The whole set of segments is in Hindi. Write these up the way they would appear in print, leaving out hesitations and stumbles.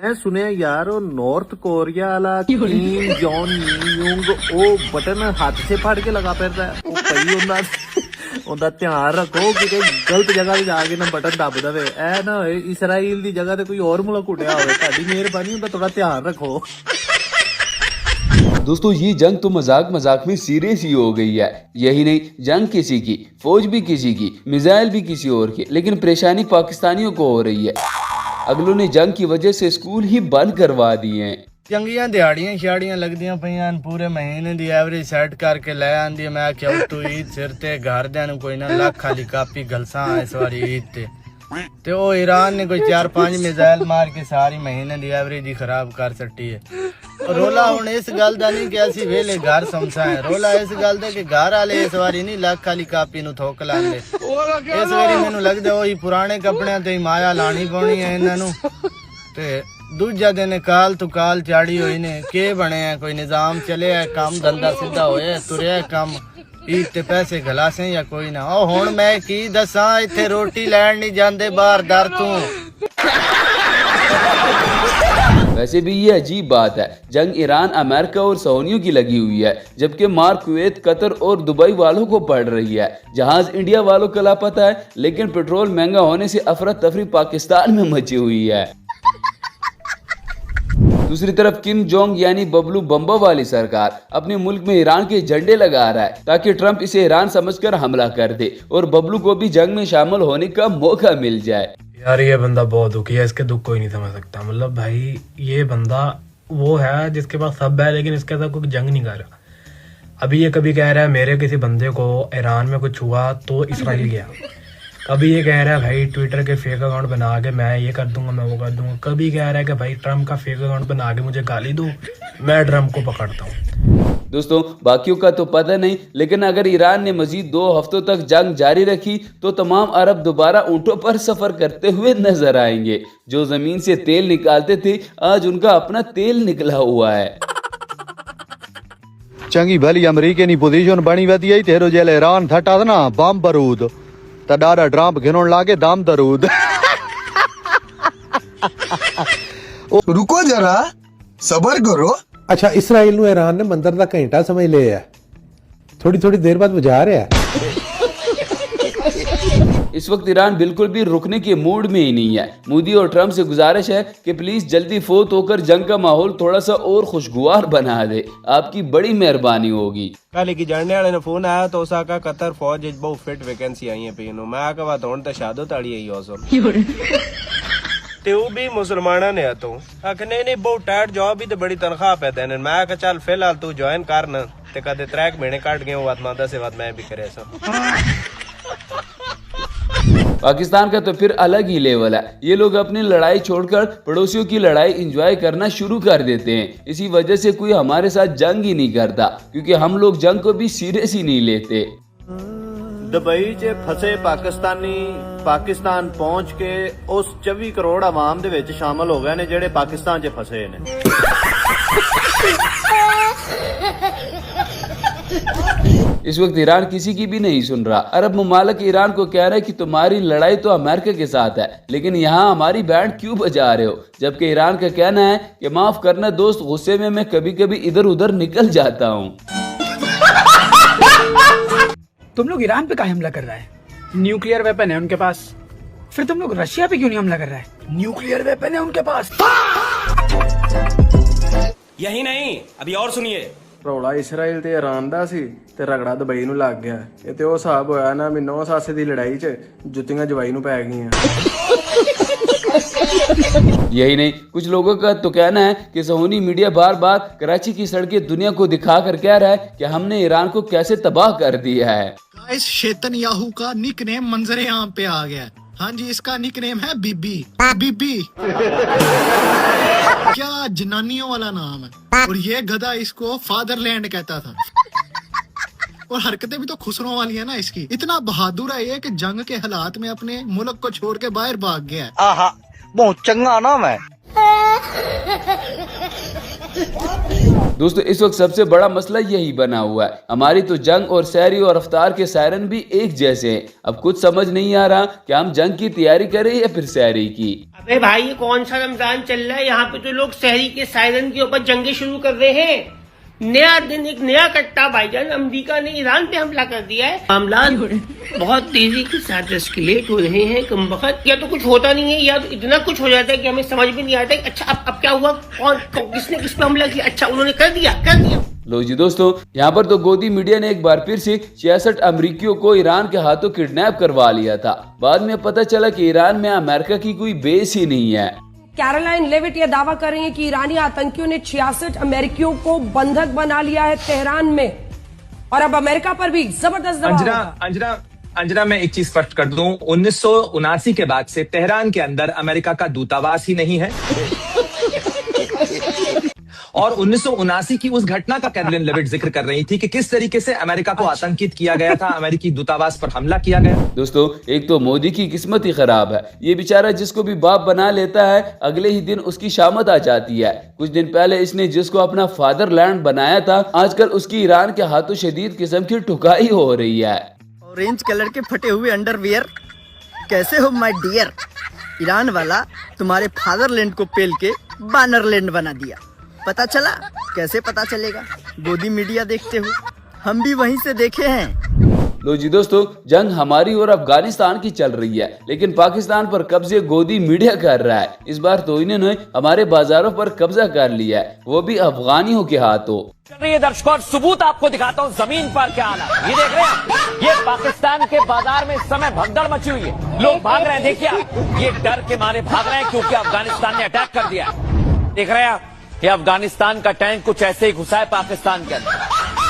मैं सुनिया यार वो नॉर्थ कोरिया वाला किम जॉन यूंग वो बटन हाथ से फाड़ के लगा फिरदा है। वो कई उनका ध्यान रखो कि गलत जगह पे जाके ना बटन दब दे। ऐ ना इसराइल की जगह ते कोई और मुल्क उठया होवे। ताड़ी मेहरबानी उनका थोड़ा ध्यान रखो। दोस्तों ये जंग तो मजाक मजाक में सीरियस ही हो गई है। यही नहीं, जंग किसी की, फौज भी किसी की, मिसाइल भी किसी और की, लेकिन परेशानी पाकिस्तानियों को हो रही है। अगलों ने जंग की वजह से स्कूल ही बंद करवा दिए हैं। चंगियां दिहाड़ियां शाड़ियां लगदियां पईयां पूरे महीने दी एवरेज सेट करके ले आंदी। मैं क्या तू ईद सिर ते घरदियां नूं कोई ना लख खाली कापी गलसा इस बारी ईद ते ओ ईरान ने कोई 4-5 मिसाइल मार के सारी महीने दी एवरेज ही खराब कर सटी है। रोला हुण इस गल दा नहीं कि असीं वेले घर समझा है, रोला इस गल दा कि घर वाले इस बारी नहीं लख खाली कापी नूं थोक लांदे। इस बारी मैनूं लगदा ओही पुराने कपड़ियां ते माया लानी पौनी है इन्हां नूं। ते दूजा दिन काल तू काल चाड़ी हुई ने के बने है, कोई निजाम चले है, काम धंधा सीधा होया तुरया कम ईद ते पैसे गलासे या कोई ना। ओ हुण मैं की दसा इत्थे रोटी लैण नहीं जांदे बाहर दर तू। वैसे भी ये अजीब बात है, जंग ईरान, अमेरिका और सऊदियों की लगी हुई है, जबकि मार कुवैत, कतर और दुबई वालों को पड़ रही है। जहाज इंडिया वालों का लापता है, लेकिन पेट्रोल महंगा होने से अफरा तफरी पाकिस्तान में मची हुई है। दूसरी तरफ किम जोंग यानी बबलू बम्बा वाली सरकार अपने मुल्क में ईरान के झंडे लगा रहा है ताकि ट्रंप इसे ईरान समझकर हमला कर दे और बबलू को भी जंग में शामिल होने का मौका मिल जाए। यार ये बंदा बहुत दुखी है, इसके दुख कोई नहीं समझ सकता। मतलब भाई ये बंदा वो है जिसके पास सब है लेकिन इसके साथ कोई जंग नहीं कर रहा। अभी ये कभी कह रहा है मेरे किसी बंदे को ईरान में कुछ हुआ तो इसराइल गया, कभी ये कह रहा है भाई ट्विटर के फेक अकाउंट बना के मैं ये कर दूंगा मैं वो कर दूंगा, कभी कह रहा है कि भाई ट्रम्प का फेक अकाउंट बना के मुझे गाली दो, मैं ट्रम्प को पकड़ता हूँ। दोस्तों बाकियों का तो पता नहीं, लेकिन अगर ईरान ने मजीद 2 हफ्तों तक जंग जारी रखी तो तमाम अरब दोबारा ऊंटों पर सफर करते हुए नजर आएंगे। जो जमीन से तेल निकालते थे आज उनका अपना तेल निकला हुआ है। चंगी भली अमरीके नी पोजीशन बनी वधी है तेरो जेल ईरान थटा था ना बम बरूद त डारा ट्रम्प घिनोण लागे दाम दरूद। रुको जरा सबर करो। अच्छा इसराइल नूं ईरान ने मंदिर दा घंटा समझ लिया है, थोड़ी थोड़ी देर बाद बजा रहा है। इस वक्त ईरान बिल्कुल भी रुकने के मूड में ही नहीं है। मोदी और ट्रम्प से गुजारिश है कि प्लीज जल्दी फोत होकर जंग का माहौल थोड़ा सा और खुशगवार बना दे, आपकी बड़ी मेहरबानी होगी। कल की जानने वाले ने फोन आया तो उसा का कतर फौज बहुत फिट वैकेंसी आई है पीनो मैं आके बात होने तो शादो ताड़ी आई ओसो ते वो भी मुसलमाना ने तो आखे नहीं बहुत टाइट जॉब भी तो बड़ी तनख्वाह पे देने। मैं आके चल फिलहाल तू ज्वाइन कर न ते कदे 3 महीने काट गए बात मादा से बात मैं भी करे सब। पाकिस्तान का तो फिर अलग ही लेवल है। ये लोग अपनी लड़ाई छोड़कर पड़ोसियों की लड़ाई एंजॉय करना शुरू कर देते हैं। इसी वजह से कोई हमारे साथ जंग ही नहीं करता, क्योंकि हम लोग जंग को भी सीरियस ही नहीं लेते। दुबई च फसे पाकिस्तानी पाकिस्तान पहुंच के उस 24 करोड़ आवाम दे विच शामिल हो गए ने जेड़े पाकिस्तान च फसे ने। इस वक्त ईरान किसी की भी नहीं सुन रहा। अरब ममालिक ईरान को कह रहे हैं कि तुम्हारी लड़ाई तो अमेरिका के साथ है, लेकिन यहाँ हमारी बैंड क्यों बजा रहे हो, जबकि ईरान का कहना है कि माफ करना दोस्त, गुस्से में मैं कभी कभी इधर उधर निकल जाता हूँ। तुम लोग ईरान पे काहे हमला कर रहा है? न्यूक्लियर वेपन है उनके पास, फिर तुम लोग रशिया पे क्यों नहीं हमला कर रहा है? न्यूक्लियर वेपन है उनके पास। यही नहीं अभी और सुनिए। ਰੌਲਾ ਇਸਰਾਈਲ ਤੇ ਈਰਾਨ ਦਾ ਸੀ ਤੇ ਰਗੜਾ ਦੁਬਈ ਨੂੰ ਲੱਗ ਗਿਆ। ਇਹ ਤੇ ਉਹ ਹਿਸਾਬ ਹੋਇਆ ਨਾ ਵੀ 9 ਸਾਸੇ ਦੀ ਲੜਾਈ 'ਚ ਜੁੱਤੀਆਂ ਜਵਾਈ ਨੂੰ ਪੈ ਗਈਆਂ। यही नहीं, कुछ लोगों का तो कहना है कि सऊदी मीडिया बार बार कराची की सड़कें दुनिया को दिखाकर कह रहा है कि हमने ईरान को कैसे तबाह कर दिया है। इस शेतनयाहू का निकनेम मंजरे आम पे आ गया। हाँ जी, इसका निकनेम है बीबी। बीबी क्या जनानियों वाला नाम है, और ये गधा इसको फादरलैंड कहता था। और हरकतें भी तो खुसरों वाली है ना इसकी। इतना बहादुर है ये कि जंग के हालात में अपने मुल्क को छोड़ के बाहर भाग गया है। बहुत चंगा नाम है। दोस्तों इस वक्त सबसे बड़ा मसला यही बना हुआ है। हमारी तो जंग और सहरी और अफ्तार के सायरन भी एक जैसे हैं। अब कुछ समझ नहीं आ रहा कि हम जंग की तैयारी करें या फिर सहरी की। अबे भाई ये कौन सा रमजान चल रहा है? यहाँ पे तो लोग सहरी के सायरन के ऊपर जंगे शुरू कर रहे हैं। नया दिन, एक नया कट्टा भाईजान। अमेरिका ने ईरान पे हमला कर दिया है। मामला बहुत तेजी के साथ एस्केलेट हो रहे हैं। कम वक्त या तो कुछ होता नहीं है या तो इतना कुछ हो जाता है कि हमें समझ में नहीं आता है। अच्छा अब क्या हुआ, किसने किस पे हमला किया? अच्छा उन्होंने कर दिया। लो जी दोस्तों, यहाँ पर तो गोदी मीडिया ने एक बार फिर से 66 अमरीकियों को ईरान के हाथों किडनैप करवा लिया था। बाद में पता चला कि ईरान में अमेरिका की कोई बेस ही नहीं है। कैरोलाइन लेविट यह दावा कर रही है कि ईरानी आतंकियों ने 66 अमेरिकियों को बंधक बना लिया है तेहरान में, और अब अमेरिका पर भी जबरदस्त दबाव। अंजना मैं एक चीज स्पष्ट कर दूं, 1979 के बाद से तेहरान के अंदर अमेरिका का दूतावास ही नहीं है। और 1979 की उस घटना का कैरोलिन लेविट जिक्र कर रही थी कि किस तरीके से अमेरिका को आतंकित किया गया था, अमेरिकी दूतावास पर हमला किया गया। दोस्तों एक तो मोदी की किस्मत ही खराब है। ये बेचारा जिसको भी बाप बना लेता है अगले ही दिन उसकी शामत आ जाती है। कुछ दिन पहले इसने जिसको अपना फादरलैंड बनाया था, आजकल उसकी ईरान के हाथों शदीद किस्म की ठुकाई हो रही है। ऑरेंज कलर के फटे हुए अंडरवियर, कैसे हो माय डियर? ईरान वाला तुम्हारे फादरलैंड को पेल के बानरलैंड बना दिया। पता चला? कैसे पता चलेगा? गोदी मीडिया देखते हो, हम भी वहीं से देखे हैं। लो जी दोस्तों, जंग हमारी और अफगानिस्तान की चल रही है, लेकिन पाकिस्तान पर कब्जे गोदी मीडिया कर रहा है। इस बार तो इन्होंने हमारे बाजारों पर कब्जा कर लिया है, वो भी अफगानियों के हाथों। चल रही है दर्शकों, सबूत आपको दिखाता हूँ जमीन पर क्या हालत। ये देख रहे हैं, ये पाकिस्तान के बाजार में इस समय भगदड़ मची हुई है। लोग भाग रहे हैं, देखिए ये डर के मारे भाग रहे हैं क्योंकि अफगानिस्तान ने अटैक कर दिया है। देख रहे हैं ये अफगानिस्तान का टैंक कुछ ऐसे ही घुसा है पाकिस्तान के अंदर।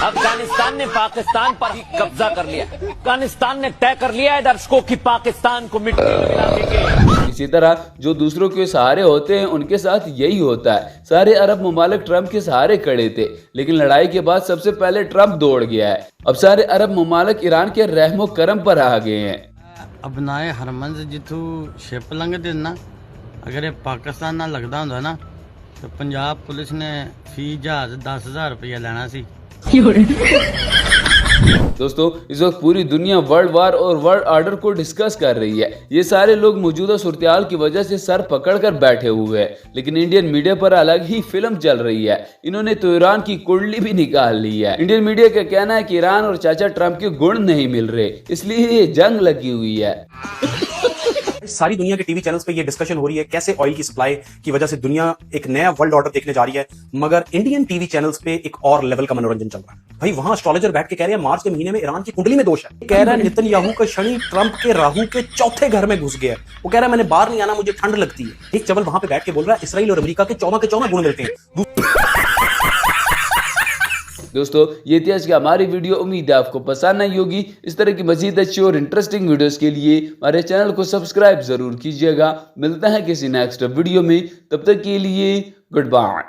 अफगानिस्तान ने पाकिस्तान पर ही कब्जा कर लिया। अफगानिस्तान ने तय कर लिया है दर्शकों की पाकिस्तान को मिट्टी में मिला देंगे। इसी तरह जो दूसरों के सहारे होते हैं उनके साथ यही होता है। सारे अरब ममालिक ट्रंप के सहारे खड़े थे, लेकिन लड़ाई के बाद सबसे पहले ट्रंप दौड़ गया है। अब सारे अरब ममालिक ईरान के रहमो करम पर आ गए हैं। अब नाए हरमन जिथू शिप लंघ देना, अगर ये पाकिस्तान ना लगता होंदा ना तो पंजाब पुलिस ने फी जहाज 10,000 रुपया लेना सी। दोस्तों इस वक्त पूरी दुनिया वर्ल्ड वार और वर्ल्ड ऑर्डर को डिस्कस कर रही है। ये सारे लोग मौजूदा सूरत की वजह से सर पकड़कर बैठे हुए हैं, लेकिन इंडियन मीडिया पर अलग ही फिल्म चल रही है। इन्होंने तो ईरान की कुंडली भी निकाल ली है। इंडियन मीडिया का कहना है कि ईरान और चाचा ट्रंप के गुण नहीं मिल रहे, इसलिए ये जंग लगी हुई है। सारी दुनिया के टीवी चैनल्स पे ये डिस्कशन हो रही है कैसे ऑयल की सप्लाई की वजह से दुनिया एक नया वर्ल्ड ऑर्डर देखने जा रही है, मगर इंडियन टीवी चैनल्स पे एक और लेवल का मनोरंजन चल रहा है। भाई वहां एस्ट्रोलॉजर बैठ के कह रहे हैं मार्च के महीने में ईरान की कुंडली में दोष है। कह रहा है नेतन्याहू का शनि ट्रंप के राहु के चौथे घर में घुस गया है। वो कह रहा है मैंने बाहर नहीं आना, मुझे ठंड लगती है। एक चवल वहां पे बैठ के बोल रहा है इसराइल और अमेरिका के 14 गुण मिलते हैं। दोस्तों ये थी आज की हमारी वीडियो। उम्मीद है आपको पसंद आई होगी। इस तरह की मजीद अच्छी और इंटरेस्टिंग वीडियोस के लिए हमारे चैनल को सब्सक्राइब जरूर कीजिएगा। मिलता है किसी नेक्स्ट वीडियो में, तब तक के लिए गुड बाय।